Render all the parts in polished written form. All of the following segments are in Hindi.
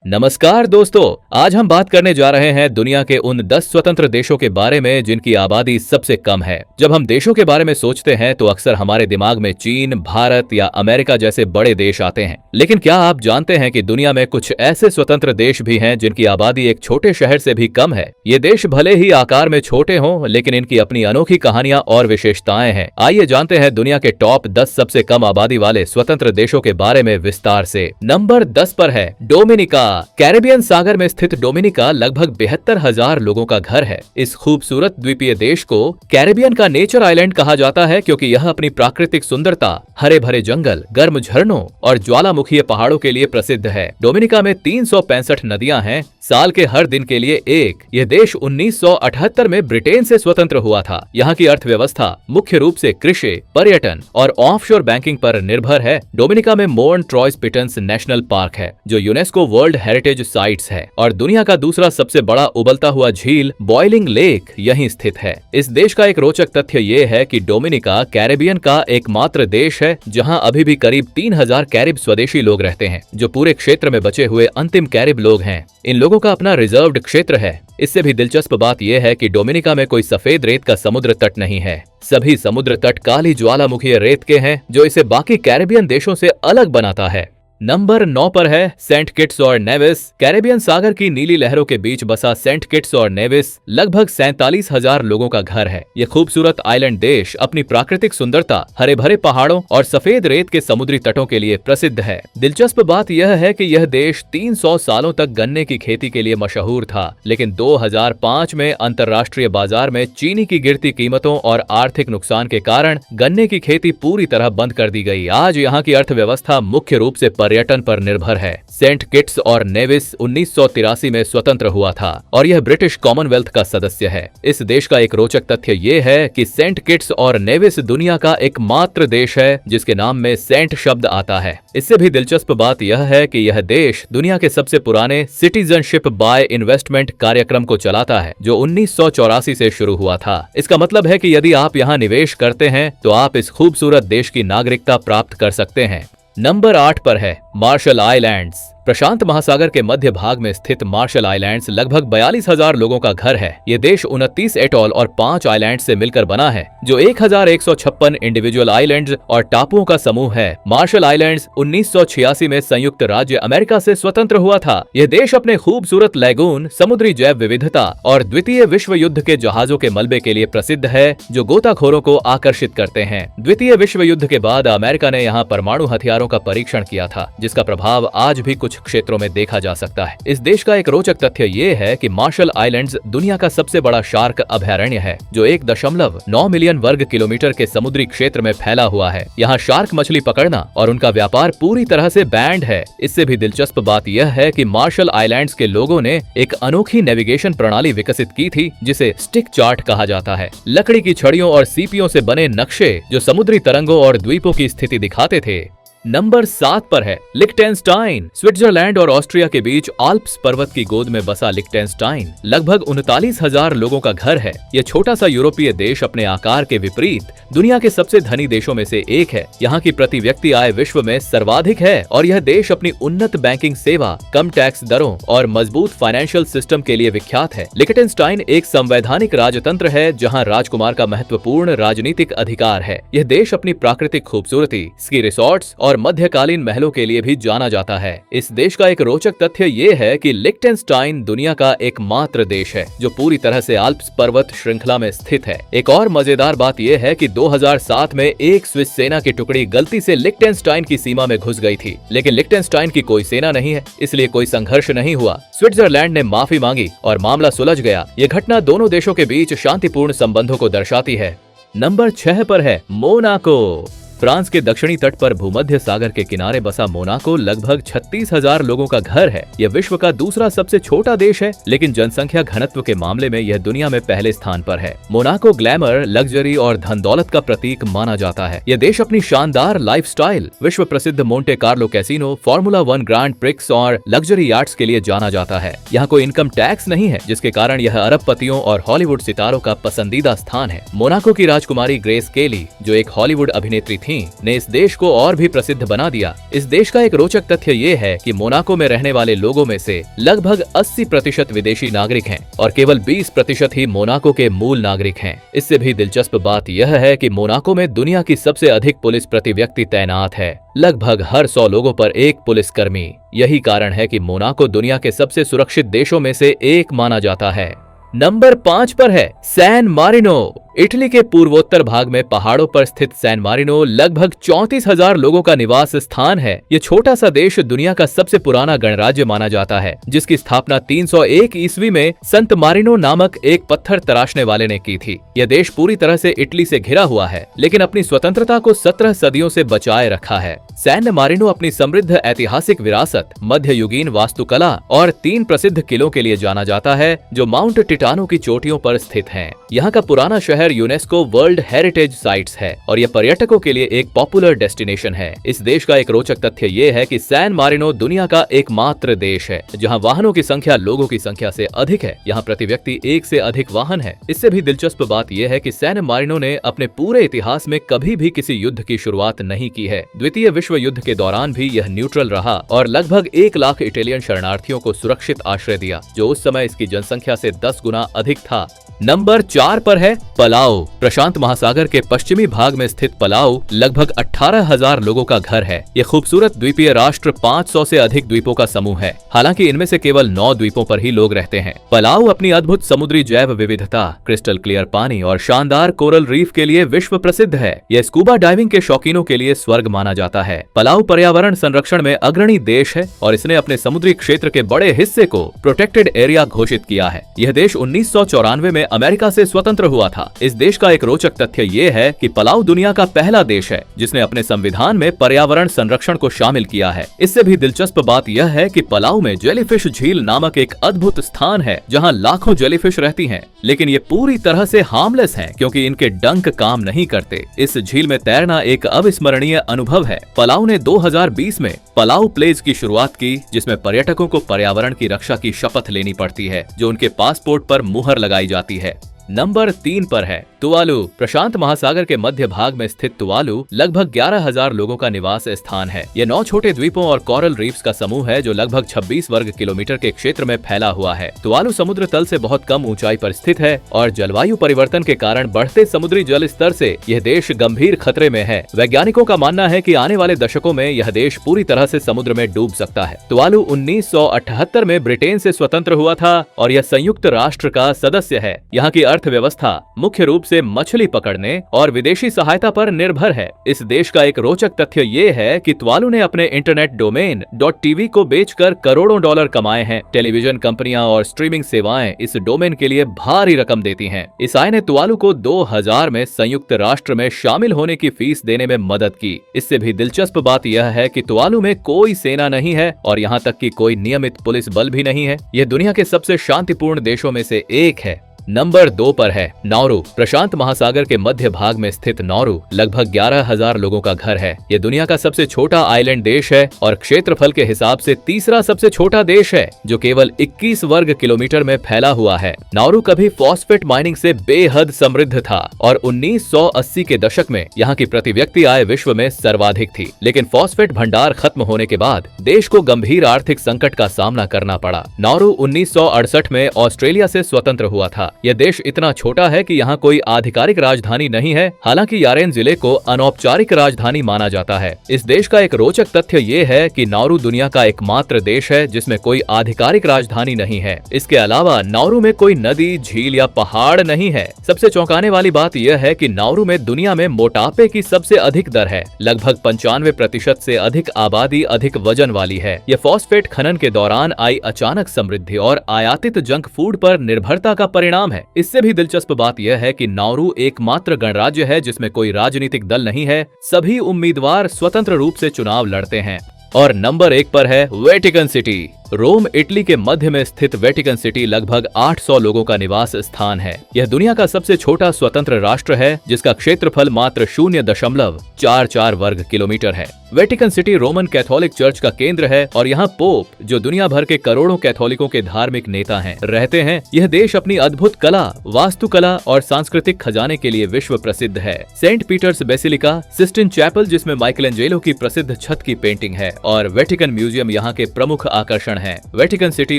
नमस्कार दोस्तों, आज हम बात करने जा रहे हैं दुनिया के उन 10 स्वतंत्र देशों के बारे में जिनकी आबादी सबसे कम है। जब हम देशों के बारे में सोचते हैं तो अक्सर हमारे दिमाग में चीन, भारत या अमेरिका जैसे बड़े देश आते हैं। लेकिन क्या आप जानते हैं कि दुनिया में कुछ ऐसे स्वतंत्र देश भी हैं जिनकी आबादी एक छोटे शहर से भी कम है। ये देश भले ही आकार में छोटे हों, लेकिन इनकी अपनी अनोखी कहानियां और विशेषताएं हैं। आइए जानते हैं दुनिया के टॉप 10 सबसे कम आबादी वाले स्वतंत्र देशों के बारे में विस्तार से। नंबर 10 पर है डोमिनिका। कैरेबियन सागर में स्थित डोमिनिका लगभग 72,000 लोगों का घर है। इस खूबसूरत द्वीपीय देश को कैरेबियन का नेचर आइलैंड कहा जाता है क्योंकि यह अपनी प्राकृतिक सुंदरता, हरे भरे जंगल, गर्म झरनों और ज्वालामुखीय पहाड़ों के लिए प्रसिद्ध है। डोमिनिका में 365 नदियां हैं, साल के हर दिन के लिए एक। यह देश 1978 में ब्रिटेन से स्वतंत्र हुआ था। यहाँ की अर्थव्यवस्था मुख्य रूप से कृषि, पर्यटन और ऑफशोर बैंकिंग पर निर्भर है। डोमिनिका में मोर्न ट्रॉयस पिटन्स नेशनल पार्क है जो यूनेस्को वर्ल्ड हेरिटेज साइट्स है और दुनिया का दूसरा सबसे बड़ा उबलता हुआ झील बॉइलिंग लेक यहीं स्थित है। इस देश का एक रोचक तथ्य ये है कि डोमिनिका कैरेबियन का एकमात्र देश है जहां अभी भी करीब 3000 कैरिब स्वदेशी लोग रहते हैं, जो पूरे क्षेत्र में बचे हुए अंतिम कैरिब लोग हैं। इन लोगों का अपना रिजर्व्ड क्षेत्र है। इससे भी दिलचस्प बात यह है कि डोमिनिका में कोई सफेद रेत का समुद्र तट नहीं है। सभी समुद्र तट काली ज्वालामुखीय रेत के हैं, जो इसे बाकी कैरेबियन देशों से अलग बनाता है। नंबर 9 पर है सेंट किट्स और नेविस। कैरेबियन सागर की नीली लहरों के बीच बसा सेंट किट्स और नेविस लगभग 47,000 लोगों का घर है। ये खूबसूरत आइलैंड देश अपनी प्राकृतिक सुंदरता, हरे भरे पहाड़ों और सफेद रेत के समुद्री तटों के लिए प्रसिद्ध है। दिलचस्प बात यह है कि यह देश 300 सालों तक गन्ने की खेती के लिए मशहूर था, लेकिन 2005 में अंतर्राष्ट्रीय बाजार में चीनी की गिरती कीमतों और आर्थिक नुकसान के कारण गन्ने की खेती पूरी तरह बंद कर दी गई। आज यहाँ की अर्थव्यवस्था मुख्य रूप से पर्यटन पर निर्भर है। सेंट किट्स और नेविस 1983 में स्वतंत्र हुआ था और यह ब्रिटिश कॉमनवेल्थ का सदस्य है। इस देश का एक रोचक तथ्य ये है कि सेंट किट्स और नेविस दुनिया का एकमात्र देश है जिसके नाम में सेंट शब्द आता है। इससे भी दिलचस्प बात यह है कि यह देश दुनिया के सबसे पुराने सिटीजनशिप बाय इन्वेस्टमेंट कार्यक्रम को चलाता है, जो 1984 से शुरू हुआ था। इसका मतलब है कि यदि आप यहाँ निवेश करते हैं तो आप इस खूबसूरत देश की नागरिकता प्राप्त कर सकते हैं। नंबर 8 पर है मार्शल आइलैंड्स। प्रशांत महासागर के मध्य भाग में स्थित मार्शल आइलैंड्स लगभग 42,000 लोगों का घर है। ये देश 29 एटॉल और 5 आइलैंड से मिलकर बना है, जो 1156 इंडिविजुअल आइलैंड्स और टापुओं का समूह है। मार्शल आइलैंड्स 1986 में संयुक्त राज्य अमेरिका से स्वतंत्र हुआ था। यह देश अपने खूबसूरत लैगून, समुद्री जैव विविधता और द्वितीय विश्व युद्ध के जहाजों के मलबे के लिए प्रसिद्ध है, जो गोताखोरों को आकर्षित करते हैं। द्वितीय विश्व युद्ध के बाद अमेरिका ने यहाँ परमाणु हथियारों का परीक्षण किया था, जिसका प्रभाव आज भी कुछ क्षेत्रों में देखा जा सकता है। इस देश का एक रोचक तथ्य ये है कि मार्शल आइलैंड्स दुनिया का सबसे बड़ा शार्क अभयारण्य है, जो 1.9 मिलियन वर्ग किलोमीटर के समुद्री क्षेत्र में फैला हुआ है। यहाँ शार्क मछली पकड़ना और उनका व्यापार पूरी तरह से बैंड है। इससे भी दिलचस्प बात यह है कि मार्शल आइलैंड्स के लोगों ने एक अनोखी नेविगेशन प्रणाली विकसित की थी, जिसे स्टिक चार्ट कहा जाता है। लकड़ी की छड़ियों और सीपियों से बने नक्शे जो समुद्री तरंगों और द्वीपों की स्थिति दिखाते थे। नंबर 7 पर है लिक्टेनस्टाइन। स्विट्जरलैंड और ऑस्ट्रिया के बीच आल्प्स पर्वत की गोद में बसा लिक्टेनस्टाइन लगभग 39,000 लोगों का घर है। यह छोटा सा यूरोपीय देश अपने आकार के विपरीत दुनिया के सबसे धनी देशों में से एक है। यहाँ की प्रति व्यक्ति आय विश्व में सर्वाधिक है और यह देश अपनी उन्नत बैंकिंग सेवा, कम टैक्स दरों और मजबूत फाइनेंशियल सिस्टम के लिए विख्यात है। लिक्टेनस्टाइन एक संवैधानिक राजतंत्र है जहाँ राजकुमार का महत्वपूर्ण राजनीतिक अधिकार है। यह देश अपनी प्राकृतिक खूबसूरती, स्की रिसोर्ट्स और मध्यकालीन महलों के लिए भी जाना जाता है। इस देश का एक रोचक तथ्य ये है कि लिक्टेनस्टाइन दुनिया का एकमात्र देश है जो पूरी तरह से आल्प्स पर्वत श्रृंखला में स्थित है। एक और मजेदार बात यह है कि 2007 में एक स्विस सेना की टुकड़ी गलती से लिक्टेनस्टाइन की सीमा में घुस गई थी, लेकिन लिक्टेनस्टाइन की कोई सेना नहीं है, इसलिए कोई संघर्ष नहीं हुआ। स्विट्जरलैंड ने माफी मांगी और मामला सुलझ गया। ये घटना दोनों देशों के बीच शांतिपूर्ण संबंधों को दर्शाती है। नंबर 6 पर है मोनाको। फ्रांस के दक्षिणी तट पर भूमध्य सागर के किनारे बसा मोनाको लगभग 36,000 लोगों का घर है। यह विश्व का दूसरा सबसे छोटा देश है, लेकिन जनसंख्या घनत्व के मामले में यह दुनिया में पहले स्थान पर है। मोनाको ग्लैमर, लग्जरी और धन दौलत का प्रतीक माना जाता है। यह देश अपनी शानदार लाइफस्टाइल, विश्व प्रसिद्ध Monte Carlo casino, formula 1 grand prix और लग्जरी यार्ड्स के लिए जाना जाता है। यहाँ कोई इनकम टैक्स नहीं है, जिसके कारण यह अरबपतियों और हॉलीवुड सितारों का पसंदीदा स्थान है। मोनाको की राजकुमारी ग्रेस केली, जो एक हॉलीवुड अभिनेत्री थीं, ने इस देश को और भी प्रसिद्ध बना दिया। इस देश का एक रोचक तथ्य ये है कि मोनाको में रहने वाले लोगों में से लगभग 80% विदेशी नागरिक हैं और केवल 20% ही मोनाको के मूल नागरिक हैं। इससे भी दिलचस्प बात यह है कि मोनाको में दुनिया की सबसे अधिक पुलिस प्रति व्यक्ति तैनात है, लगभग हर 100 लोगों पर एक पुलिसकर्मी। यही कारण है कि मोनाको दुनिया के सबसे सुरक्षित देशों में से एक माना जाता है। नंबर 5 पर है सैन मारिनो। इटली के पूर्वोत्तर भाग में पहाड़ों पर स्थित सैन मारिनो लगभग 34,000 लोगों का निवास स्थान है। ये छोटा सा देश दुनिया का सबसे पुराना गणराज्य माना जाता है, जिसकी स्थापना 301 ईस्वी में संत मारिनो नामक एक पत्थर तराशने वाले ने की थी। यह देश पूरी तरह से इटली से घिरा हुआ है, लेकिन अपनी स्वतंत्रता को 17 सदियों से बचाए रखा है। सैन मारिनो अपनी समृद्ध ऐतिहासिक विरासत, मध्ययुगीन वास्तुकला और 3 प्रसिद्ध किलों के लिए जाना जाता है, जो माउंट टिटानो की चोटियों पर स्थित हैं। यहाँ का पुराना शहर यूनेस्को वर्ल्ड हेरिटेज साइट्स है और यह पर्यटकों के लिए एक पॉपुलर डेस्टिनेशन है। इस देश का एक रोचक तथ्य ये है कि सैन मारिनो दुनिया का एकमात्र देश है जहाँ वाहनों की संख्या लोगों की संख्या से अधिक है। यहाँ प्रति व्यक्ति 1 से अधिक वाहन है। इससे भी दिलचस्प बात यह है कि सैन मारिनो ने अपने पूरे इतिहास में कभी भी किसी युद्ध की शुरुआत नहीं की है। द्वितीय विश्व युद्ध के दौरान भी यह न्यूट्रल रहा और लगभग 1 लाख इटालियन शरणार्थियों को सुरक्षित आश्रय दिया, जो उस समय इसकी जनसंख्या से 10 गुना अधिक था। नंबर 4 पर है पलाऊ। प्रशांत महासागर के पश्चिमी भाग में स्थित पलाऊ लगभग 18,000 लोगों का घर है। यह खूबसूरत द्वीपीय राष्ट्र 500 से अधिक द्वीपों का समूह है। हालांकि इनमें से केवल 9 द्वीपों पर ही लोग रहते हैं। पलाऊ अपनी अद्भुत समुद्री जैव विविधता, क्रिस्टल क्लियर पानी और शानदार कोरल रीफ के लिए विश्व प्रसिद्ध है। यह स्कूबा डाइविंग के शौकीनों के लिए स्वर्ग माना जाता है। पलाऊ पर्यावरण संरक्षण में अग्रणी देश है और इसने अपने समुद्री क्षेत्र के बड़े हिस्से को प्रोटेक्टेड एरिया घोषित किया है। यह देश 1994 में अमेरिका से स्वतंत्र हुआ था। इस देश का एक रोचक तथ्य ये है कि पलाऊ दुनिया का पहला देश है जिसने अपने संविधान में पर्यावरण संरक्षण को शामिल किया है। इससे भी दिलचस्प बात यह है कि पलाऊ में जेलीफिश झील नामक एक अद्भुत स्थान है जहां लाखों जेलीफिश रहती हैं, लेकिन ये पूरी तरह से हार्मलेस हैं क्योंकि इनके डंक काम नहीं करते। इस झील में तैरना एक अविस्मरणीय अनुभव है। पलाऊ ने 2020 में पलाऊ प्लेज की शुरुआत की, जिसमें पर्यटकों को पर्यावरण की रक्षा की शपथ लेनी पड़ती है, जो उनके पासपोर्ट पर मुहर लगाई जाती है। नंबर 3 पर है तुवालू। प्रशांत महासागर के मध्य भाग में स्थित तुवालू लगभग 11,000 लोगों का निवास स्थान है। यह 9 छोटे द्वीपों और कोरल रीफ्स का समूह है जो लगभग 26 वर्ग किलोमीटर के क्षेत्र में फैला हुआ है। तुवालू समुद्र तल से बहुत कम ऊंचाई पर स्थित है और जलवायु परिवर्तन के कारण बढ़ते समुद्री जल स्तर से यह देश गंभीर खतरे में है। वैज्ञानिकों का मानना है कि आने वाले दशकों में यह देश पूरी तरह से समुद्र में डूब सकता है। तुवालू 1978 में ब्रिटेन से स्वतंत्र हुआ था और यह संयुक्त राष्ट्र का सदस्य है। यहाँ की अर्थव्यवस्था मुख्य रूप से मछली पकड़ने और विदेशी सहायता पर निर्भर है। इस देश का एक रोचक तथ्य ये है कि तुवालू ने अपने इंटरनेट डोमेन .tv को बेचकर करोड़ों डॉलर कमाए हैं। टेलीविजन कंपनियां और स्ट्रीमिंग सेवाएं इस डोमेन के लिए भारी रकम देती हैं। इस आय ने तुवालू को 2000 में संयुक्त राष्ट्र में शामिल होने की फीस देने में मदद की। इससे भी दिलचस्प बात यह है कि तुवालू में कोई सेना नहीं है और यहाँ तक कि कोई नियमित पुलिस बल भी नहीं है। यह दुनिया के सबसे शांतिपूर्ण देशों में से एक है। नंबर 2 पर है नाउरू। प्रशांत महासागर के मध्य भाग में स्थित नाउरू लगभग 11,000 लोगों का घर है। यह दुनिया का सबसे छोटा आइलैंड देश है और क्षेत्रफल के हिसाब से तीसरा सबसे छोटा देश है, जो केवल 21 वर्ग किलोमीटर में फैला हुआ है। नाउरू कभी फॉस्फेट माइनिंग से बेहद समृद्ध था और 1980 के दशक में यहाँ की प्रति व्यक्ति आय विश्व में सर्वाधिक थी, लेकिन फॉस्फेट भंडार खत्म होने के बाद देश को गंभीर आर्थिक संकट का सामना करना पड़ा। नाउरू 1968 में ऑस्ट्रेलिया से स्वतंत्र हुआ था। यह देश इतना छोटा है कि यहाँ कोई आधिकारिक राजधानी नहीं है। हालांकि यारेन जिले को अनौपचारिक राजधानी माना जाता है। इस देश का एक रोचक तथ्य ये है कि नाउरू दुनिया का एकमात्र देश है जिसमें कोई आधिकारिक राजधानी नहीं है। इसके अलावा नाउरू में कोई नदी, झील या पहाड़ नहीं है। सबसे चौंकाने वाली बात यह है कि नाउरू में दुनिया में मोटापे की सबसे अधिक दर है। लगभग 95% से अधिक आबादी अधिक वजन वाली है। यह फॉस्फेट खनन के दौरान आई अचानक समृद्धि और आयातित जंक फूड पर निर्भरता का परिणाम है। इससे भी दिलचस्प बात यह है कि नाउरू एकमात्र गणराज्य है जिसमें कोई राजनीतिक दल नहीं है। सभी उम्मीदवार स्वतंत्र रूप से चुनाव लड़ते हैं। और नंबर 1 पर है वेटिकन सिटी। रोम इटली के मध्य में स्थित वेटिकन सिटी लगभग 800 लोगों का निवास स्थान है। यह दुनिया का सबसे छोटा स्वतंत्र राष्ट्र है जिसका क्षेत्रफल मात्र 0.44 वर्ग किलोमीटर है। Vatican city Roman Catholic church का केंद्र है और यहाँ पोप, जो दुनिया भर के करोड़ों कैथोलिकों के धार्मिक नेता हैं, रहते हैं। यह देश अपनी अद्भुत कला, वास्तुकला और सांस्कृतिक खजाने के लिए विश्व प्रसिद्ध है। Saint Peter's Basilica, Sistine Chapel जिसमें माइकलएंजेलो की प्रसिद्ध छत की पेंटिंग है और वेटिकन म्यूजियम यहाँ के प्रमुख आकर्षण हैं। वेटिकन सिटी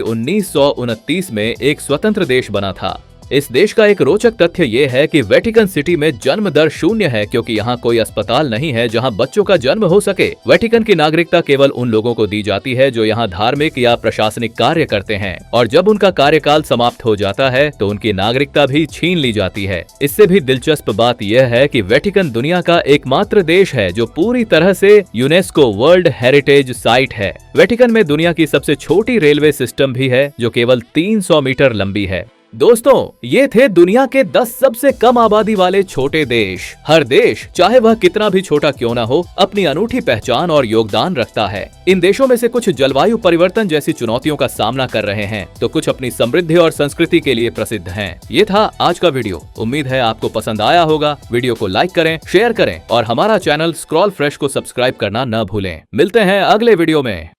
1929 में एक स्वतंत्र देश बना था। इस देश का एक रोचक तथ्य ये है कि वेटिकन सिटी में जन्म दर 0 है क्योंकि यहाँ कोई अस्पताल नहीं है जहाँ बच्चों का जन्म हो सके। वेटिकन की नागरिकता केवल उन लोगों को दी जाती है जो यहाँ धार्मिक या प्रशासनिक कार्य करते हैं और जब उनका कार्यकाल समाप्त हो जाता है तो उनकी नागरिकता भी छीन ली जाती है। इससे भी दिलचस्प बात यह है कि वेटिकन दुनिया का एकमात्र देश है जो पूरी तरह से यूनेस्को वर्ल्ड हेरिटेज साइट है। वेटिकन में दुनिया की सबसे छोटी रेलवे सिस्टम भी है जो केवल 300 मीटर लंबी है। दोस्तों, ये थे दुनिया के 10 सबसे कम आबादी वाले छोटे देश। हर देश, चाहे वह कितना भी छोटा क्यों ना हो, अपनी अनूठी पहचान और योगदान रखता है। इन देशों में से कुछ जलवायु परिवर्तन जैसी चुनौतियों का सामना कर रहे हैं, तो कुछ अपनी समृद्धि और संस्कृति के लिए प्रसिद्ध हैं। ये था आज का वीडियो। उम्मीद है आपको पसंद आया होगा। वीडियो को लाइक करें, शेयर करें और हमारा चैनल स्क्रॉल फ्रेश को सब्सक्राइब करना न भूलें। मिलते हैं अगले वीडियो में।